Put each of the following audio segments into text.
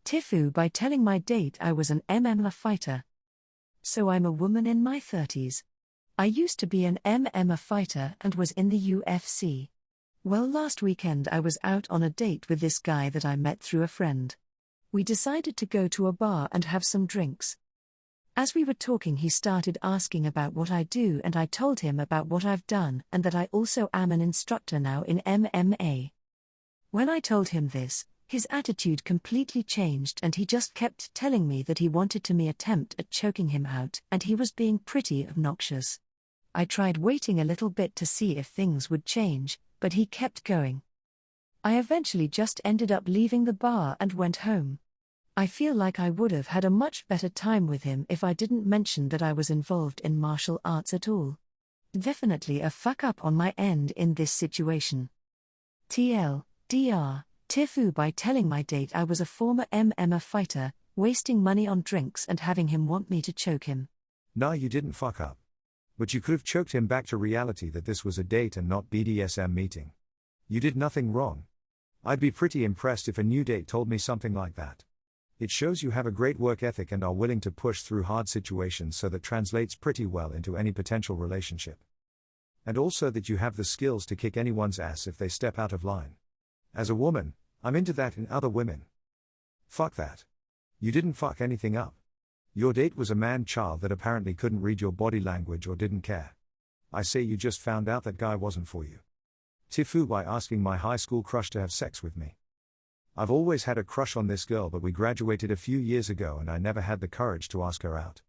TIFU by telling my date I was an MMA fighter. So I'm a woman in my 30s. I used to be an MMA fighter and was in the UFC. Well, last weekend I was out on a date with this guy that I met through a friend. We decided to go to a bar and have some drinks. As we were talking, he started asking about what I do, and I told him about what I've done and that I also am an instructor now in MMA. When I told him this, his attitude completely changed and he just kept telling me that he wanted to me attempt at choking him out and he was being pretty obnoxious. I tried waiting a little bit to see if things would change, but he kept going. I eventually just ended up leaving the bar and went home. I feel like I would have had a much better time with him if I didn't mention that I was involved in martial arts at all. Definitely a fuck up on my end in this situation. TLDR, TIFU by telling my date I was a former MMA fighter, wasting money on drinks and having him want me to choke him. Nah, you didn't fuck up. But you could have choked him back to reality that this was a date and not BDSM meeting. You did nothing wrong. I'd be pretty impressed if a new date told me something like that. It shows you have a great work ethic and are willing to push through hard situations, so that translates pretty well into any potential relationship. And also that you have the skills to kick anyone's ass if they step out of line. As a woman, I'm into that in other women. Fuck that. You didn't fuck anything up. Your date was a man-child that apparently couldn't read your body language or didn't care. I say you just found out that guy wasn't for you. TIFU by asking my high school crush to have sex with me. I've always had a crush on this girl, but we graduated a few years ago and I never had the courage to ask her out.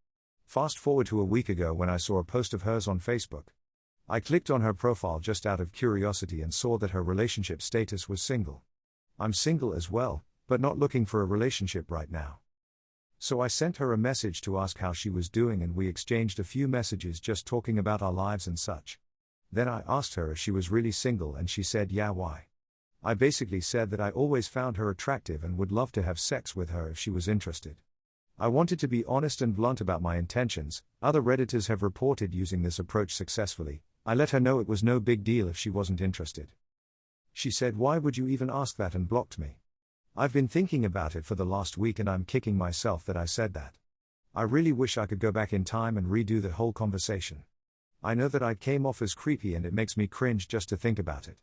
Fast forward to a week ago when I saw a post of hers on Facebook. I clicked on her profile just out of curiosity and saw that her relationship status was single. I'm single as well, but not looking for a relationship right now. So I sent her a message to ask how she was doing and we exchanged a few messages just talking about our lives and such. Then I asked her if she was really single and she said yeah, why? I basically said that I always found her attractive and would love to have sex with her if she was interested. I wanted to be honest and blunt about my intentions. Other Redditors have reported using this approach successfully. I let her know it was no big deal if she wasn't interested. She said, "Why would you even ask that?" and blocked me. I've been thinking about it for the last week and I'm kicking myself that I said that. I really wish I could go back in time and redo the whole conversation. I know that I came off as creepy and it makes me cringe just to think about it.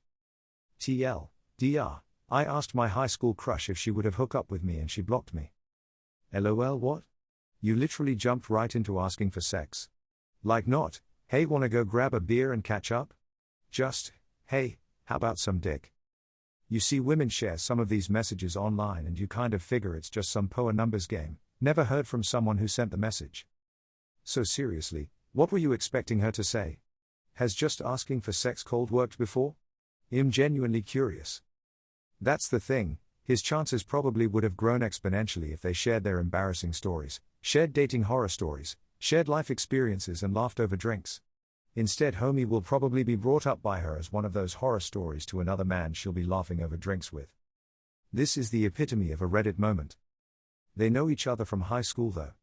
TLDR, I asked my high school crush if she would have hooked up with me and she blocked me. LOL, what? You literally jumped right into asking for sex. Like not, hey, wanna go grab a beer and catch up? Just, hey, how about some dick? You see, women share some of these messages online and you kind of figure it's just some poor numbers game. Never heard from someone who sent the message. So seriously, what were you expecting her to say? Has just asking for sex cold worked before? I'm genuinely curious. That's the thing, his chances probably would have grown exponentially if they shared their embarrassing stories, shared dating horror stories, shared life experiences and laughed over drinks. Instead, homie will probably be brought up by her as one of those horror stories to another man she'll be laughing over drinks with. This is the epitome of a Reddit moment. They know each other from high school though.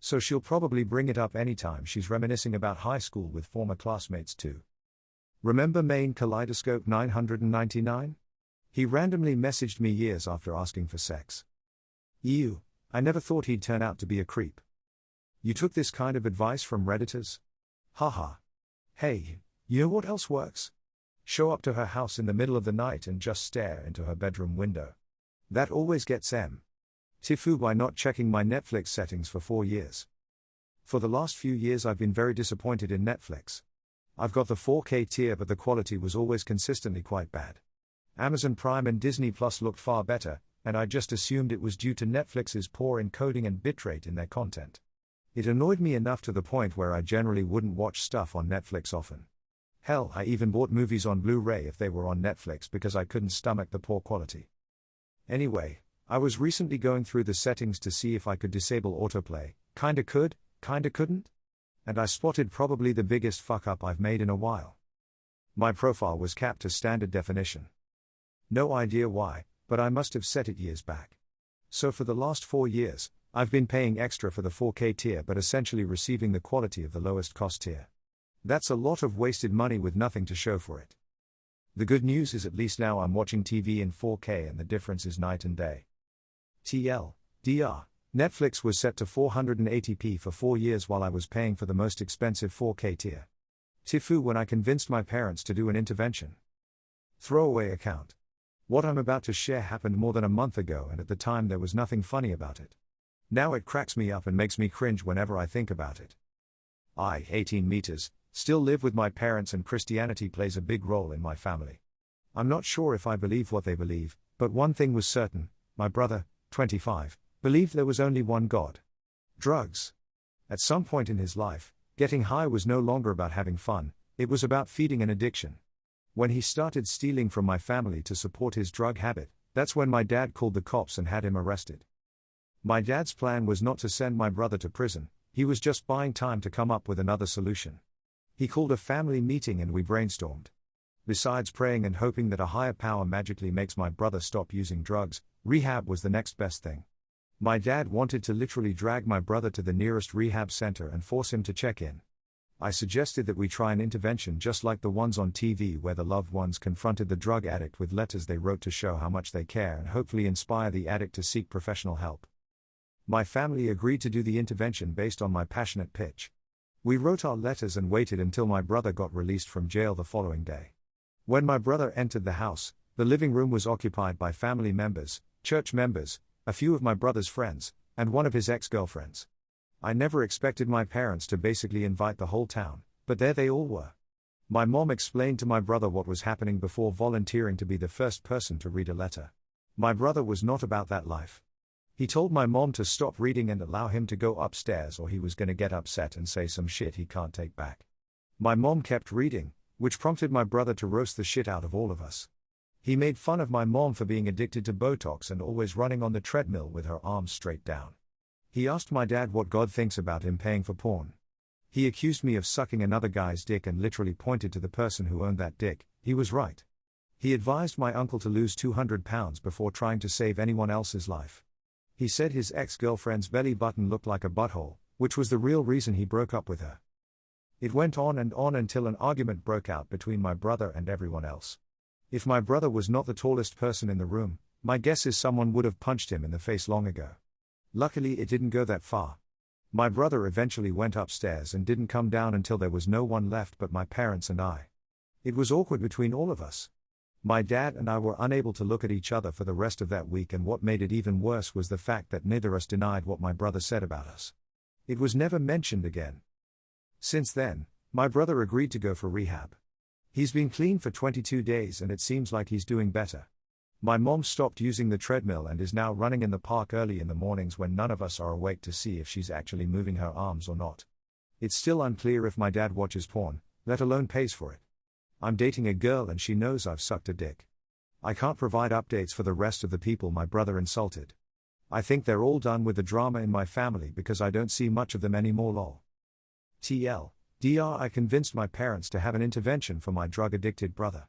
So she'll probably bring it up anytime she's reminiscing about high school with former classmates too. Remember main Kaleidoscope 999? He randomly messaged me years after asking for sex. Ew, I never thought he'd turn out to be a creep. You took this kind of advice from Redditors? Haha. Hey, you know what else works? Show up to her house in the middle of the night and just stare into her bedroom window. That always gets TIFU by not checking my Netflix settings for 4 years. For the last few years I've been very disappointed in Netflix. I've got the 4K tier but the quality was always consistently quite bad. Amazon Prime and Disney Plus looked far better, and I just assumed it was due to Netflix's poor encoding and bitrate in their content. It annoyed me enough to the point where I generally wouldn't watch stuff on Netflix often. Hell, I even bought movies on Blu-ray if they were on Netflix because I couldn't stomach the poor quality. Anyway, I was recently going through the settings to see if I could disable autoplay, kinda could, kinda couldn't, and I spotted probably the biggest fuck up I've made in a while. My profile was capped to standard definition. No idea why, but I must have set it years back. So for the last 4 years, I've been paying extra for the 4K tier but essentially receiving the quality of the lowest cost tier. That's a lot of wasted money with nothing to show for it. The good news is at least now I'm watching TV in 4K and the difference is night and day. Dr. Netflix was set to 480p for 4 years while I was paying for the most expensive 4K tier. TIFU when I convinced my parents to do an intervention. Throwaway account. What I'm about to share happened more than a month ago, and at the time there was nothing funny about it. Now it cracks me up and makes me cringe whenever I think about it. I, 18 meters, still live with my parents, and Christianity plays a big role in my family. I'm not sure if I believe what they believe, but one thing was certain: my brother, 25, believed there was only one God. Drugs. At some point in his life, getting high was no longer about having fun, it was about feeding an addiction. When he started stealing from my family to support his drug habit, that's when my dad called the cops and had him arrested. My dad's plan was not to send my brother to prison, he was just buying time to come up with another solution. He called a family meeting and we brainstormed. Besides praying and hoping that a higher power magically makes my brother stop using drugs, rehab was the next best thing. My dad wanted to literally drag my brother to the nearest rehab center and force him to check in. I suggested that we try an intervention just like the ones on TV where the loved ones confronted the drug addict with letters they wrote to show how much they care and hopefully inspire the addict to seek professional help. My family agreed to do the intervention based on my passionate pitch. We wrote our letters and waited until my brother got released from jail the following day. When my brother entered the house, the living room was occupied by family members, church members, a few of my brother's friends, and one of his ex-girlfriends. I never expected my parents to basically invite the whole town, but there they all were. My mom explained to my brother what was happening before volunteering to be the first person to read a letter. My brother was not about that life. He told my mom to stop reading and allow him to go upstairs or he was gonna get upset and say some shit he can't take back. My mom kept reading, which prompted my brother to roast the shit out of all of us. He made fun of my mom for being addicted to Botox and always running on the treadmill with her arms straight down. He asked my dad what God thinks about him paying for porn. He accused me of sucking another guy's dick and literally pointed to the person who owned that dick. He was right. He advised my uncle to lose 200 pounds before trying to save anyone else's life. He said his ex-girlfriend's belly button looked like a butthole, which was the real reason he broke up with her. It went on and on until an argument broke out between my brother and everyone else. If my brother was not the tallest person in the room, my guess is someone would have punched him in the face long ago. Luckily it didn't go that far. My brother eventually went upstairs and didn't come down until there was no one left but my parents and I. It was awkward between all of us. My dad and I were unable to look at each other for the rest of that week, and what made it even worse was the fact that neither of us denied what my brother said about us. It was never mentioned again. Since then, my brother agreed to go for rehab. He's been clean for 22 days and it seems like he's doing better. My mom stopped using the treadmill and is now running in the park early in the mornings when none of us are awake to see if she's actually moving her arms or not. It's still unclear if my dad watches porn, let alone pays for it. I'm dating a girl and she knows I've sucked a dick. I can't provide updates for the rest of the people my brother insulted. I think they're all done with the drama in my family because I don't see much of them anymore lol. TLDR, I convinced my parents to have an intervention for my drug-addicted brother.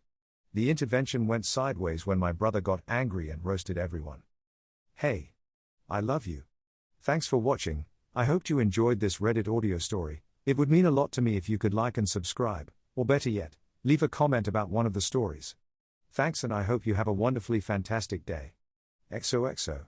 The intervention went sideways when my brother got angry and roasted everyone. Hey. I love you. Thanks for watching. I hoped you enjoyed this Reddit audio story. It would mean a lot to me if you could like and subscribe, or better yet, leave a comment about one of the stories. Thanks, and I hope you have a wonderfully fantastic day. XOXO.